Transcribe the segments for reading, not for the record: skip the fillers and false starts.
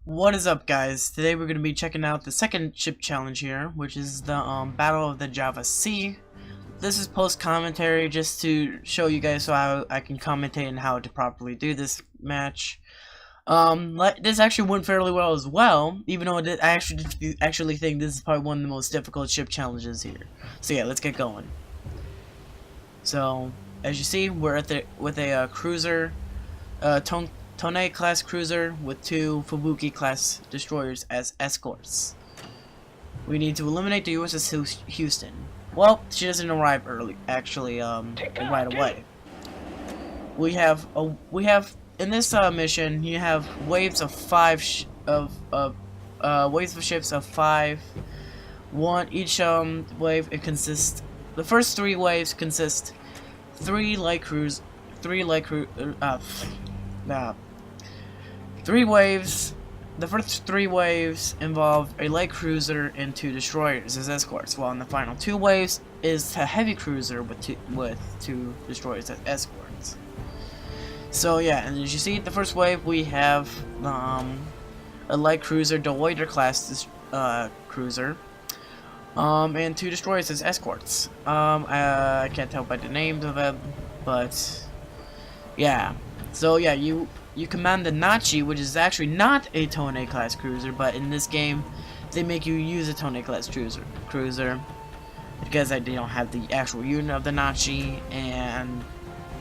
What is up, guys? Today we're going to be checking out the second ship challenge here, which is the Battle of the Java Sea. This is post-commentary just to show you guys how I can commentate and how to properly do this match. This actually went fairly well as well, even though I actually think this is probably one of the most difficult ship challenges here. So yeah, let's get going. So, as you see, we're with a cruiser, Tonei class cruiser with 2 Fubuki class destroyers as escorts. We need to eliminate the USS Houston. Well, she doesn't arrive early, actually, right away. We have in this mission, you have waves of waves of ships of 5. Each wave the first 3 waves consist 3 waves. The first 3 waves involve a light cruiser and 2 destroyers as escorts, while in the final 2 waves is a heavy cruiser with 2 destroyers as escorts. So yeah, and as you see, the first wave we have a light cruiser, Deloitter class cruiser, and 2 destroyers as escorts. I can't tell by the names of them, but yeah. So yeah, you command the Nachi, which is actually not a Tonei class cruiser, but in this game they make you use a Tonei class cruiser because they don't have the actual unit of the Nachi, and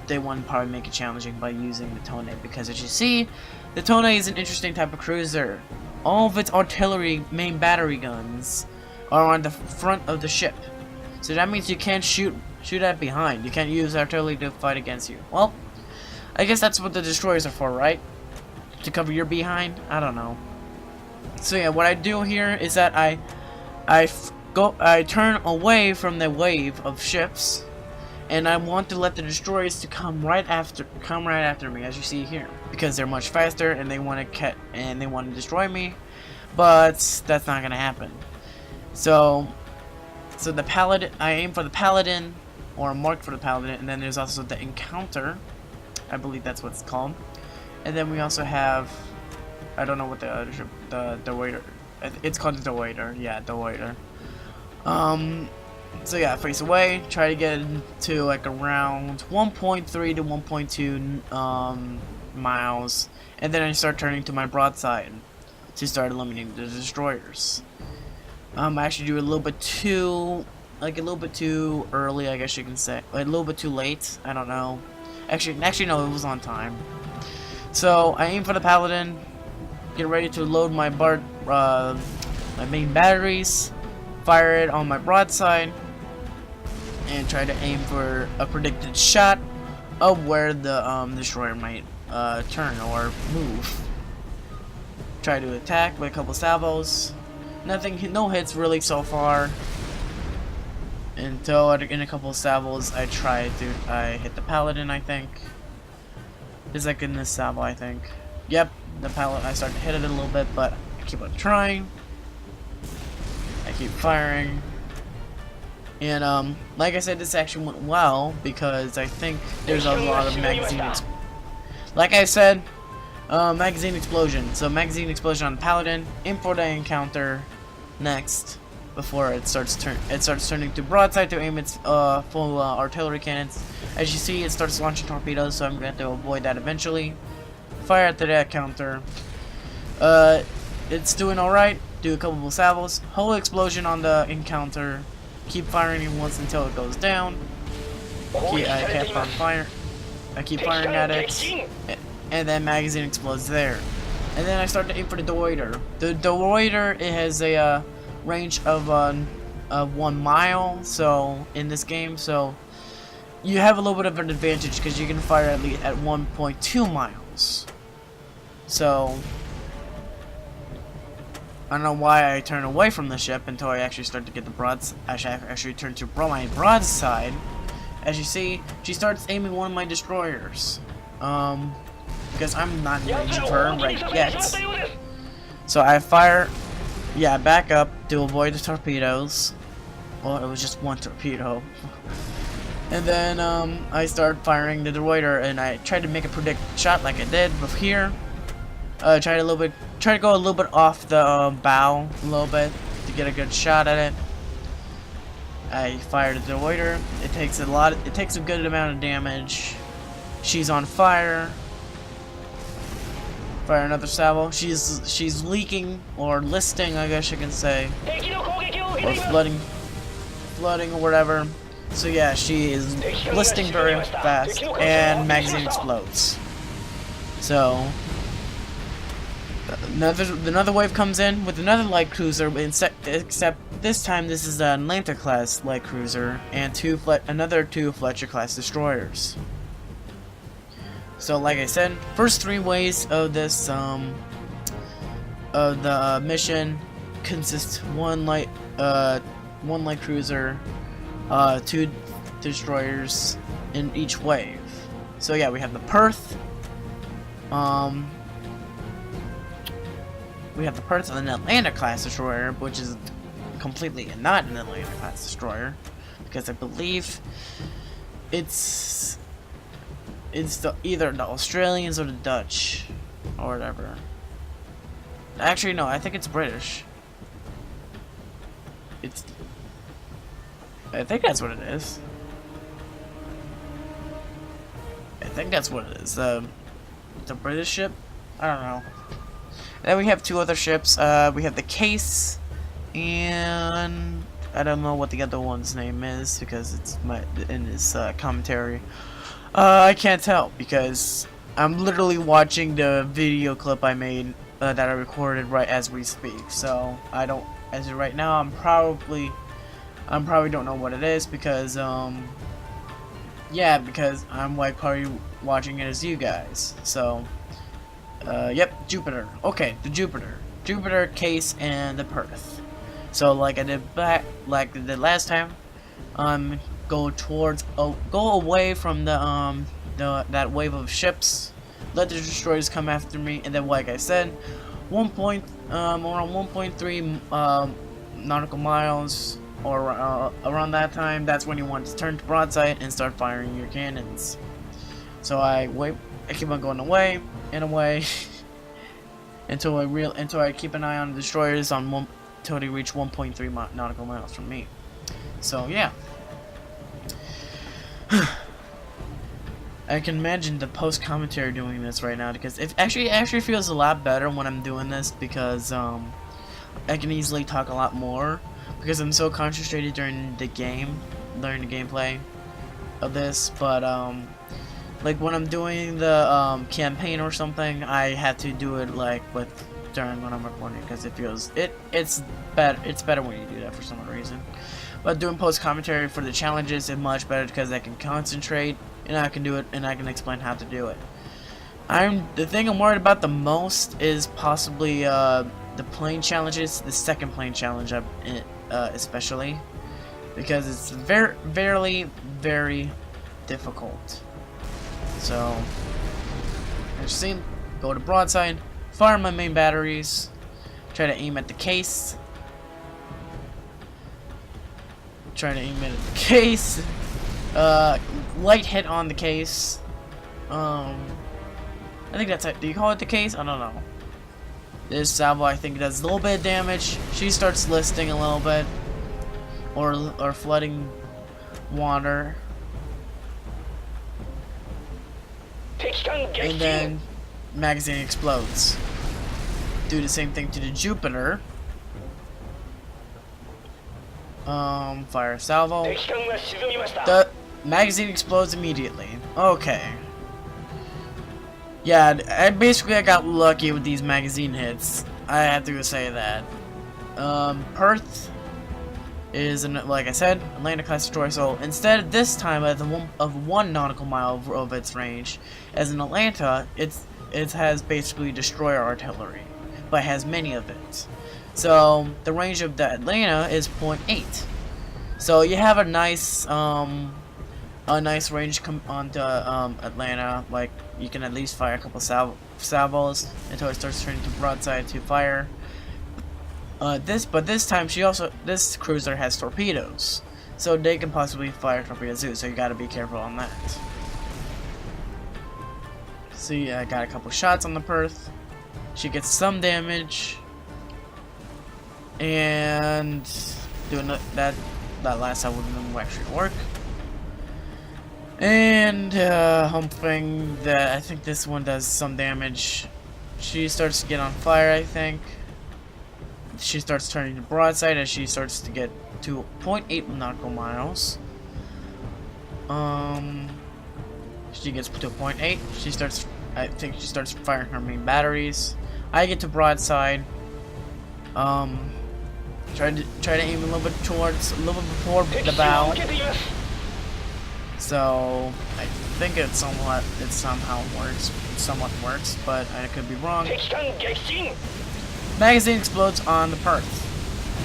they want to probably make it challenging by using the Tonei, because as you see, the Tonei is an interesting type of cruiser. All of its artillery main battery guns are on the front of the ship, so that means you can't shoot at behind. You can't use artillery to fight against you. Well, I guess that's what the destroyers are for, right? To cover your behind? I don't know. So yeah, what I do here is that I turn away from the wave of ships, and I want to let the destroyers to come right after me, as you see here, because they're much faster and they want to destroy me, but that's not gonna happen. So the paladin, I aim for the paladin, or mark for the paladin, and then there's also the encounter. I believe that's what it's called. And then we also have, I don't know what the other ship, the waiter. It's called the waiter. Yeah, the waiter. So yeah, face away. Try to get to like around 1.3 to 1.2 miles, and then I start turning to my broadside to start eliminating the destroyers. I actually do a little bit too early, I guess you can say. A little bit too late. I don't know. Actually, no, it was on time. So I aim for the paladin, get ready to load my main batteries, fire it on my broadside, and try to aim for a predicted shot of where the destroyer might turn or move. Try to attack with a couple salvos. No hits really so far. Until in a couple of salvos I hit the paladin, I think. It's like in this salvo, I think. Yep, the paladin, I start to hit it a little bit, but I keep on trying. I keep firing. And like I said, this actually went well because I think there's a lot of like I said, magazine explosion. So magazine explosion on the paladin, aim for the encounter next. Before it starts turning to broadside to aim its full artillery cannons. As you see, it starts launching torpedoes, so I'm going to have to avoid that eventually. Fire at that counter. It's doing alright. Do a couple of salvos. Whole explosion on the encounter. Keep firing it once until it goes down. I keep firing at it. And then magazine explodes there. And then I start to aim for the Deloitter. The Deloitter, it has a range of 1 mile, so in this game, so you have a little bit of an advantage because you can fire at least at 1.2 miles. So I don't know why I turn away from the ship until I actually start to get the I actually turn to my broadside. As you see, she starts aiming one of my destroyers, because I'm not in range of her right yet. So I fire. Yeah, back up to avoid the torpedoes. Well, it was just 1 torpedo. And then I start firing the Deloitter, and I tried to make a predict shot like I did here. Tried try to go a little bit off the bow a little bit to get a good shot at it. I fired the deloiter. It takes a good amount of damage. She's on fire. Fire another salvo. She's leaking or listing, I guess you can say, or flooding or whatever. So yeah, she is listing very fast, and magazine explodes. So another wave comes in with another light cruiser, except this time this is an Atlanta class light cruiser and another two Fletcher class destroyers. So like I said, first 3 waves of this mission consists one light cruiser, 2 destroyers in each wave. So yeah, we have the Perth, we have the Perth and an Atlanta class destroyer, which is completely not an Atlanta class destroyer, because I believe it's either the Australians or the Dutch or whatever. Actually, no, I think it's British. I think that's what it is. I think that's what it is. The British ship? I don't know. Then we have 2 other ships. We have the Case, and I don't know what the other one's name is because it's in his commentary. I can't tell because I'm literally watching the video clip I made that I recorded right as we speak. So I don't, as of right now, I'm probably don't know what it is because yeah, because I'm like probably watching it as you guys. So yep, Jupiter. Okay, the Jupiter, Case, and the Perth. So like I did last time, go away from that wave of ships, let the destroyers come after me, and then like I said, around 1.3 nautical miles or around that time, that's when you want to turn to broadside and start firing your cannons. So I keep on going away and away until I keep an eye on the destroyers until they reach 1.3 nautical miles from me. So yeah. I can imagine the post commentary doing this right now because it actually feels a lot better when I'm doing this because I can easily talk a lot more because I'm so concentrated during the gameplay of this. But like when I'm doing the campaign or something, I have to do it like during when I'm recording because it's better when you do that for some reason. But doing post commentary for the challenges is much better because I can concentrate and I can do it and I can explain how to do it. The thing I'm worried about the most is possibly the plane challenges, the second plane challenge especially, because it's very difficult. So as you seen, go to broadside, fire my main batteries, try to aim at the Case. Trying to aim at the Case. Light hit on the Case. I think that's it. Do you call it the Case? I don't know. This salvo I think does a little bit of damage. She starts listing a little bit, or flooding water, and then magazine explodes. Do the same thing to the Jupiter. Fire salvo. The magazine explodes immediately. Okay. Yeah, I got lucky with these magazine hits. I have to say that. Perth is, like I said, Atlanta class destroyer. So instead of this time of 1 nautical mile of its range, as in Atlanta, it has basically destroyer artillery, but has many of it. So the range of the Atlanta is 0.8. So you have a nice range onto Atlanta. Like you can at least fire a couple salvos until it starts turning to broadside to fire. But this time this cruiser has torpedoes, so they can possibly fire torpedoes too. So you got to be careful on that. See, I got a couple shots on the Perth. She gets some damage, and doing that last time wouldn't actually work. And hoping that I think this one does some damage. She starts to get on fire, I think. She starts turning to broadside as she starts to get to 0.8 nautical miles. She gets to 0.8. She starts. I think she starts firing her main batteries. I get to broadside. Try to aim a little bit before the bow. So I think it somehow works. It somewhat works, but I could be wrong. Magazine explodes on the perth.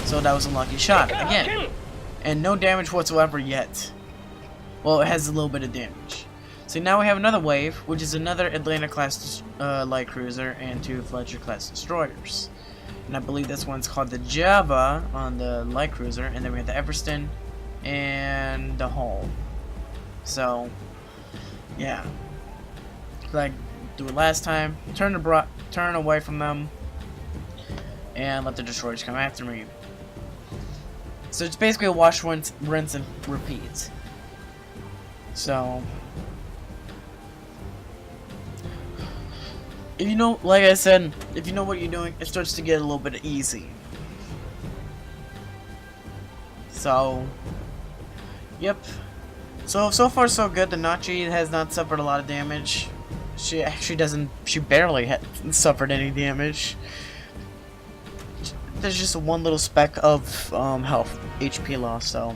So that was a lucky shot again, and no damage whatsoever yet. Well, it has a little bit of damage. So now we have another wave, which is another Atlanta class light cruiser and 2 Fletcher class destroyers. And I believe this one's called the Java on the light cruiser, and then we have the Everston and the Hull. So, yeah, like do it last time. Turn away from them, and let the destroyers come after me. So it's basically a wash, rinse, and repeat. So, if you know, like I said, if you know what you're doing, it starts to get a little bit easy. So, yep. So far so good. The Nachi has not suffered a lot of damage. She actually she barely suffered any damage. There's just one little speck of health, HP loss, so.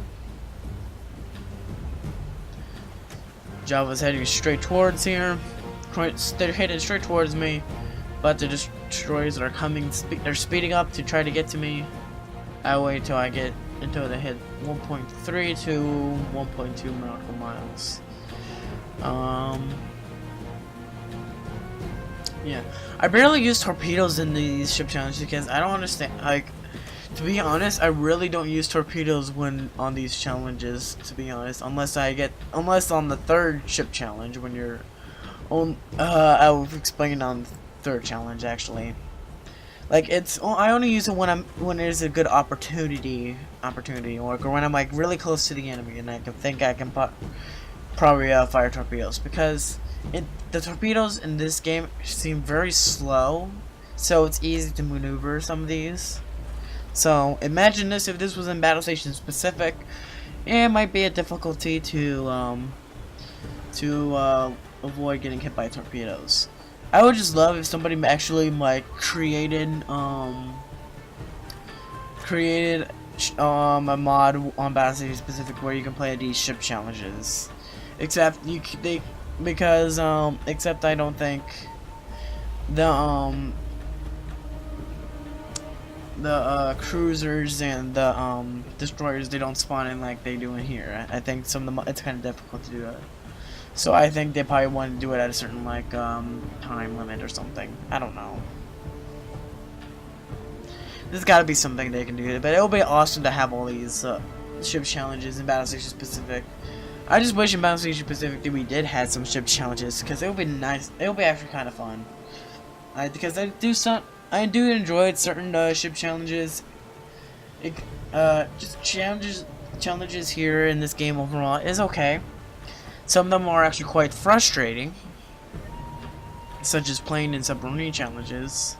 Java's heading straight towards here. They're headed straight towards me, but the destroyers are coming. They're speeding up to try to get to me. I wait till they hit 1.3 to 1.2 nautical miles. Yeah, I barely use torpedoes in these ship challenges because I don't understand. Like, to be honest, I really don't use torpedoes when on these challenges. To be honest, unless on the 3rd ship challenge when you're on. I will explain on the 3rd challenge actually. Like I only use it when there's a good opportunity, or when I'm like really close to the enemy and I can probably fire torpedoes, because the torpedoes in this game seem very slow, so it's easy to maneuver some of these. So imagine this if this was in Battlestations Pacific, it might be a difficulty to avoid getting hit by torpedoes. I would just love if somebody actually like created a mod on Battlestations Pacific where you can play these ship challenges. Except I don't think the cruisers and the destroyers, they don't spawn in like they do in here. I think it's kind of difficult to do that. So I think they probably want to do it at a certain like time limit or something. I don't know. There's got to be something they can do, but it would be awesome to have all these ship challenges in Battlestation Pacific. I just wish in Battlestation Pacific that we did have some ship challenges, because it would be nice. It would be actually kind of fun. Because I do enjoy certain ship challenges. Just challenges here in this game overall is okay. Some of them are actually quite frustrating, such as plane and submarine challenges.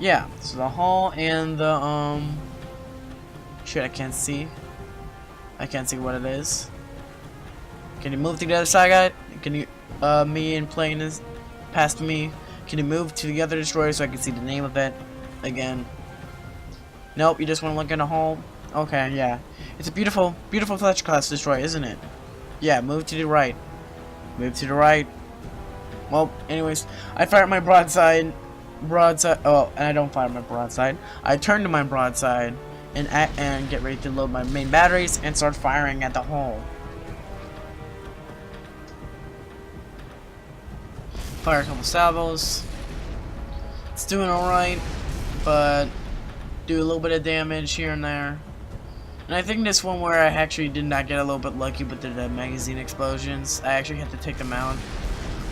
Yeah, so the hull and the, shit, I can't see what it is. Can you move to the other side, guy? Can you, me and plane is past me. Can you move to the other destroyer so I can see the name of it again? Nope, you just want to look in the hull? Okay, yeah. It's a beautiful, beautiful Fletcher class destroyer, isn't it? Yeah, move to the right. Move to the right. Well, anyways, I fired my broadside. Oh, and I don't fire my broadside. I turn to my broadside and get ready to load my main batteries and start firing at the hull. Fire a couple salvos. It's doing alright, but do a little bit of damage here and there. And I think this one where I actually did not get a little bit lucky with the magazine explosions, I actually had to take them out.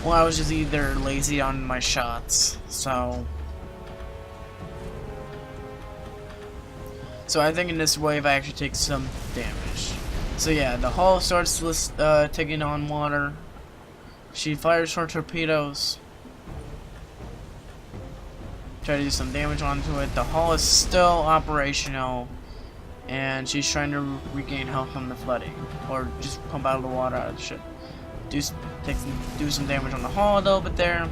Well, I was just either lazy on my shots, so I think in this wave I actually take some damage. So yeah, the hull starts taking on water. She fires her torpedoes. Try to do some damage onto it. The hull is still operational, and she's trying to regain health from the flooding, or just pump out of the water out of the ship. Do some damage on the hull a little bit there.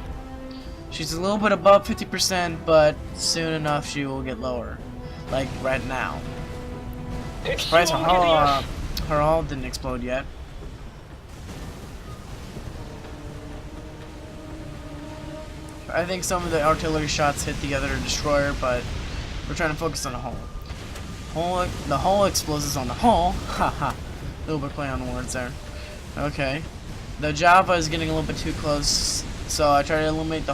She's a little bit above 50%, but soon enough she will get lower, like right now. Surprised her hull didn't explode yet. I think some of the artillery shots hit the other destroyer, but we're trying to focus on the hull. The hull explodes on the hull. Haha. A little bit play on words there. Okay. The Java is getting a little bit too close, so I try to eliminate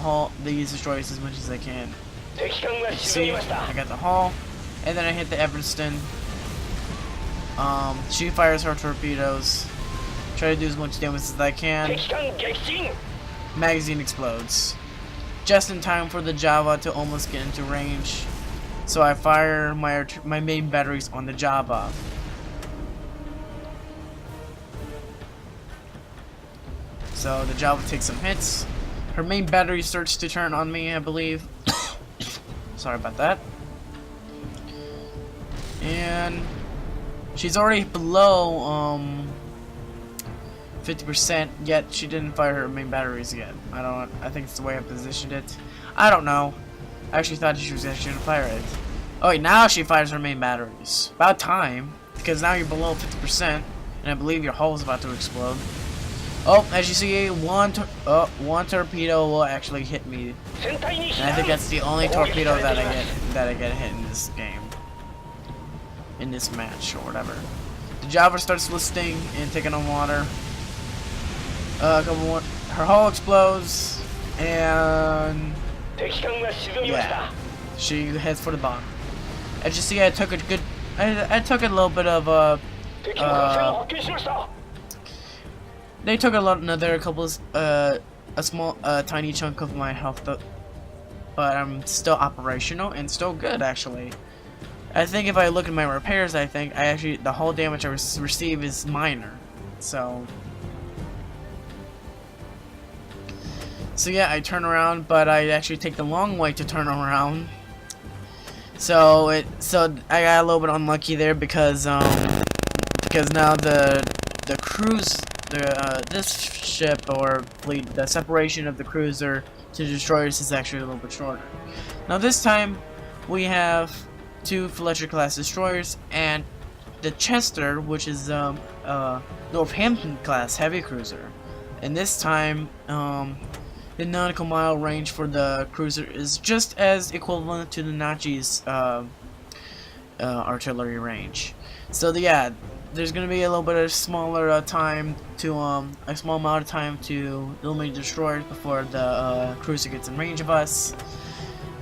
these destroyers as much as I can. See, I got the hull, and then I hit the Everston. She fires her torpedoes. Try to do as much damage as I can. Magazine explodes. Just in time for the Java to almost get into range. So I fire my main batteries on the Java. So the Java takes some hits. Her main battery starts to turn on me, I believe. Sorry about that. And she's already below 50%, yet she didn't fire her main batteries yet. I think it's the way I positioned it. I don't know. I actually thought she was actually gonna fire it. Oh wait, now she fires her main batteries. About time, because now you're below 50%, and I believe your hull is about to explode. Oh, as you see, one torpedo will actually hit me, and I think that's the only torpedo that I get hit in this game, in this match or whatever. The Java starts listing and taking on water. Her hull explodes, and yeah, she heads for the bottom. As you see, I took a little bit of they took a small, tiny chunk of my health, but I'm still operational and still good actually. I think if I look at my repairs, I think the whole damage I receive is minor. So yeah, I turn around, but I actually take the long way to turn around. So I got a little bit unlucky there because now the cruise, this ship or fleet, the separation of the cruiser to destroyers is actually a little bit shorter. Now this time we have 2 Fletcher class destroyers and the Chester, which is Northampton class heavy cruiser. And this time the nautical mile range for the cruiser is just as equivalent to the Nachi's artillery range. So yeah, there's gonna be a little bit of smaller time to a small amount of time to eliminate destroyers before the cruiser gets in range of us.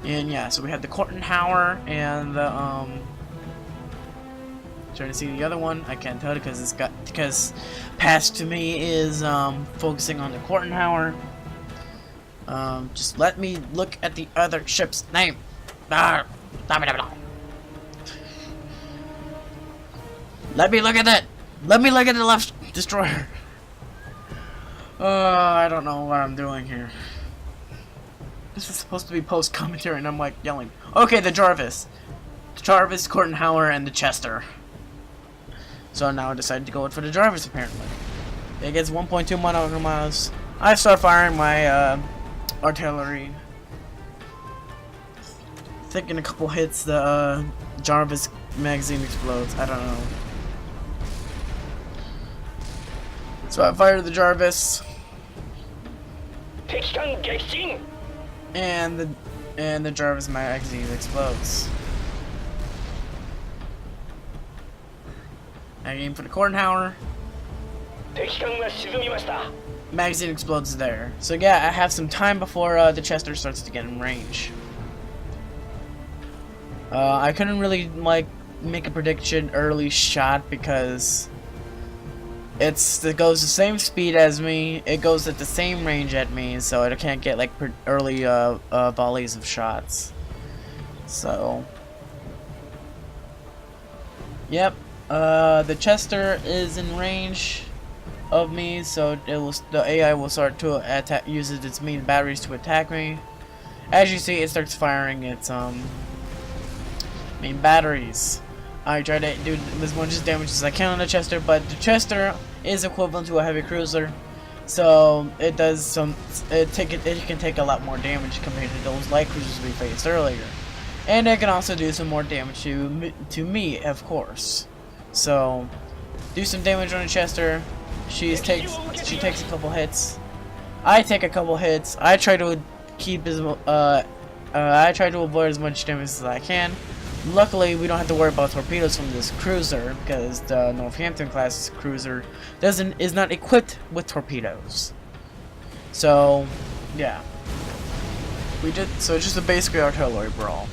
And yeah, so we have the Kortenhauer and the trying to see the other one. I can't tell because past to me is focusing on the Kortenhauer. Just let me look at the other ship's name. Let me look at it. Let me look at the left destroyer. I don't know what I'm doing here. This is supposed to be post commentary, and I'm like yelling. Okay, the Jarvis, Kortenhauer, and the Chester. So now I decided to go for the Jarvis. Apparently, it gets 1.2 nautical miles. I start firing my artillery. Thinking a couple hits, the Jarvis magazine explodes. I don't know. So I fire the Jarvis, and the Jarvis magazine explodes. I aim for the Kortenhauer. Magazine explodes there. So yeah, I have some time before the Chester starts to get in range. I couldn't really make a prediction early shot because it goes the same speed as me. It goes at the same range at me, so it can't get like early volleys of shots. So, yep. The Chester is in range of me, so the AI will start to attack, uses its main batteries to attack me. As you see, it starts firing its main batteries. I try to do as much damage as I can on the Chester, but the Chester is equivalent to a heavy cruiser, so it does it can take a lot more damage compared to those light cruisers we faced earlier, and it can also do some more damage to me, of course. So, do some damage on the Chester. She takes a couple hits. I take a couple hits. I try to I try to avoid as much damage as I can. Luckily, we don't have to worry about torpedoes from this cruiser because the Northampton class cruiser is not equipped with torpedoes. So, yeah, so it's just a basic artillery brawl.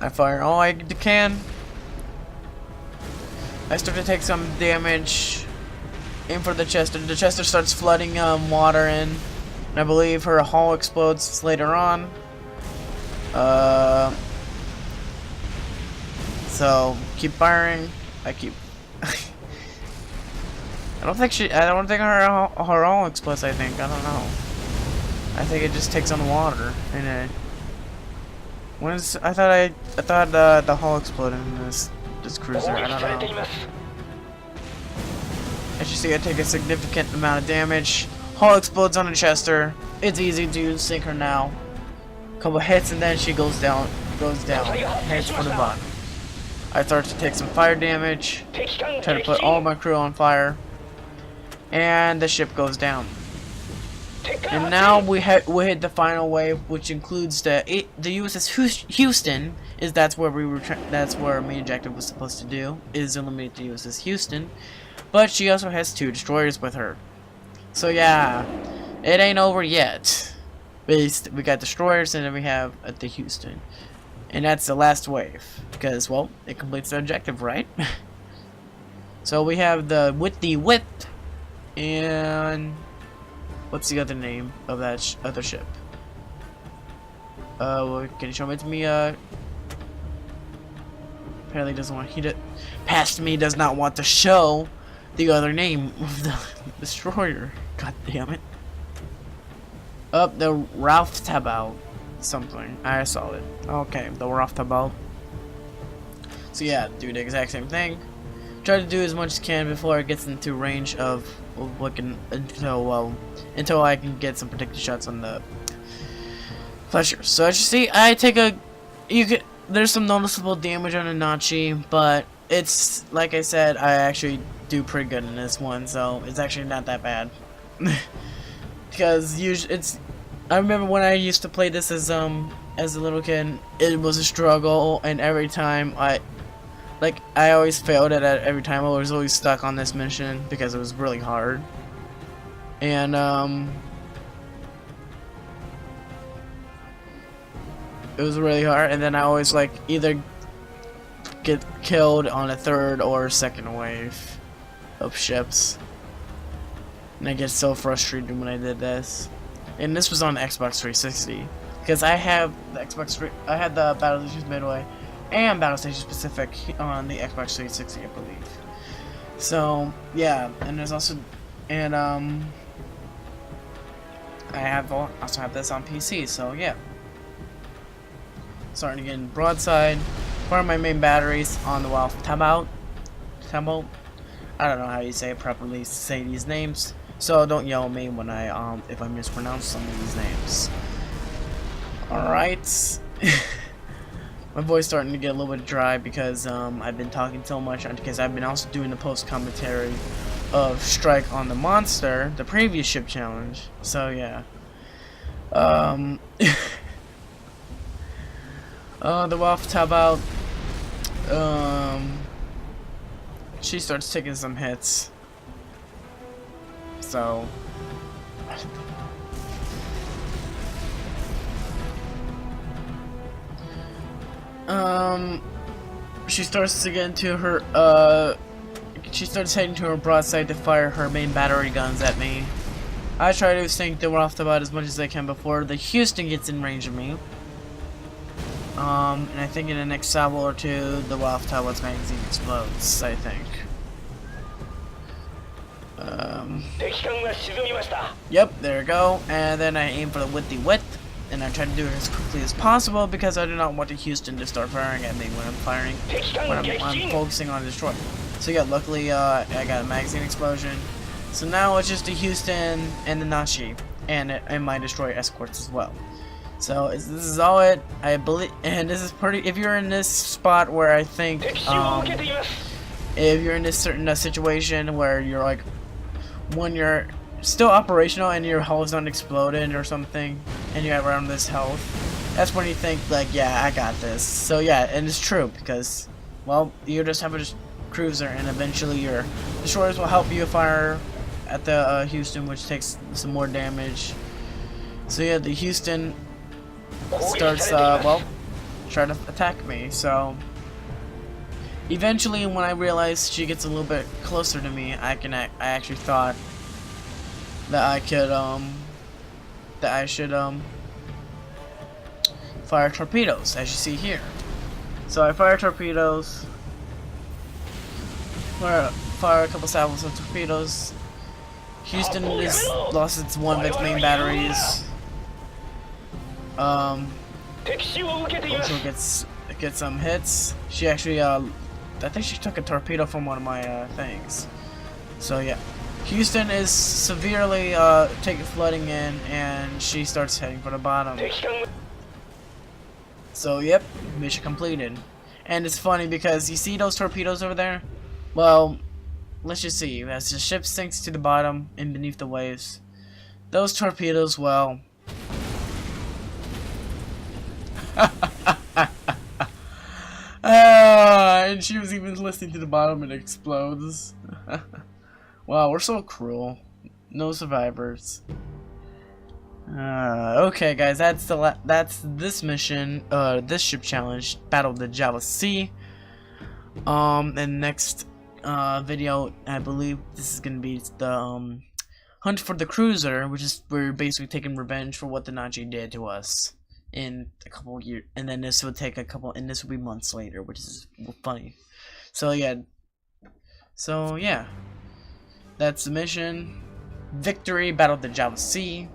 I fire all I can. I start to take some damage. Aim for the Chester. The Chester starts flooding water in, and I believe her hull explodes later on. So keep firing. I don't think her hull explodes. I don't know. I think it just takes on water, and I thought the hull exploded in this cruiser. I don't know. As you see, I take a significant amount of damage. Hull explodes on the Chester. It's easy to sink her now. Couple hits and then she goes down. Heads for the bottom. I start to take some fire damage. Try to put all my crew on fire. And the ship goes down. And now we hit the final wave, which includes the USS Houston. That's where our main objective was supposed to do, is eliminate the USS Houston. But she also has 2 destroyers with her. So yeah, it ain't over yet. We got destroyers, and then we have the Houston. And that's the last wave. Because, well, it completes the objective, right? So we have the Whip, and what's the other name of that other ship? Can you show it to me? Apparently doesn't want past me does not want to show the other name of the destroyer. God damn it. The Ralph Tabal something. I saw it. Okay, the Ralph Tabal. So yeah, do the exact same thing. Try to do as much as can before it gets into range of looking until I can get some predicted shots on the Fletcher. So as you see, I take there's some noticeable damage on the Nachi, but it's like I said, I actually do pretty good in this one, so it's actually not that bad. Because usually I remember when I used to play this as a little kid, it was a struggle, and every time I always failed at it every time. I was always stuck on this mission because it was really hard. And it was really hard, and then I always either get killed on a 3rd or 2nd wave of ships. And I get so frustrated when I did this. And this was on the Xbox 360 because I have the I had the Battlestations Midway and Battlestations Pacific on the Xbox 360, I believe. So yeah, and there's also I also have this on PC. So yeah, starting to get in broadside. One of my main batteries on the Ralph Tabal. I don't know how you properly say these names, so don't yell at me when if I mispronounce some of these names. Alright. My voice starting to get a little bit dry because I've been talking so much, because I've been also doing the post commentary of Strike on the Monster, the previous ship challenge. So yeah. The Ralph Tabal, she starts taking some hits. So she starts to get into her she starts heading to her broadside to fire her main battery guns at me. I try to sink the Roughtabout as much as I can before the Houston gets in range of me. And I think in the next salvo or two, the Roughtabout's magazine explodes, I think. Yep, there we go. And then I aim for the width, and I try to do it as quickly as possible because I do not want the Houston to start firing at me when I'm focusing on destroy. So yeah, luckily I got a magazine explosion. So now it's just the Houston and the Nachi, and my destroyer escorts as well. So this is all it, I believe, and this is pretty. If you're in this spot where I think, if you're in this certain situation where you're like, when you're still operational and your hull's not exploded or something, and you're around this health, that's when you think like, yeah, I got this. So yeah, and it's true because, well, you just have a cruiser, and eventually your destroyers will help you fire at the Houston, which takes some more damage. So yeah, the Houston starts well, trying to attack me. So eventually, when I realized she gets a little bit closer to me, I actually thought that I could fire torpedoes, as you see here. So I fire torpedoes, fire a couple salvos of torpedoes. Houston has lost its one of its main batteries. Also gets some hits. She actually, I think she took a torpedo from one of my things. So yeah, Houston is severely flooding in, and she starts heading for the bottom. So yep, mission completed. And it's funny because you see those torpedoes over there? Well, let's just see. As the ship sinks to the bottom and beneath the waves, those torpedoes, well, and she was even listening to the bottom and it explodes. Wow, we're so cruel. No survivors. Okay, guys, that's this mission. This ship challenge, Battle of the Java Sea. And next video, I believe this is gonna be the hunt for the cruiser, which is we're basically taking revenge for what the Nazi did to us in a couple of years, and then this would take and this would be months later, which is funny. So yeah, that's the mission. Victory, Battle of the Java Sea.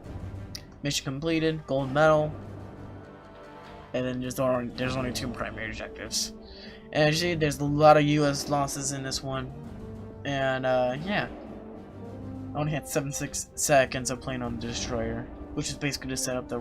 Mission completed, gold medal. And then there's only 2 primary objectives. And as you see, there's a lot of US losses in this one. And yeah, I only had 7 seconds of playing on the destroyer, which is basically to set up the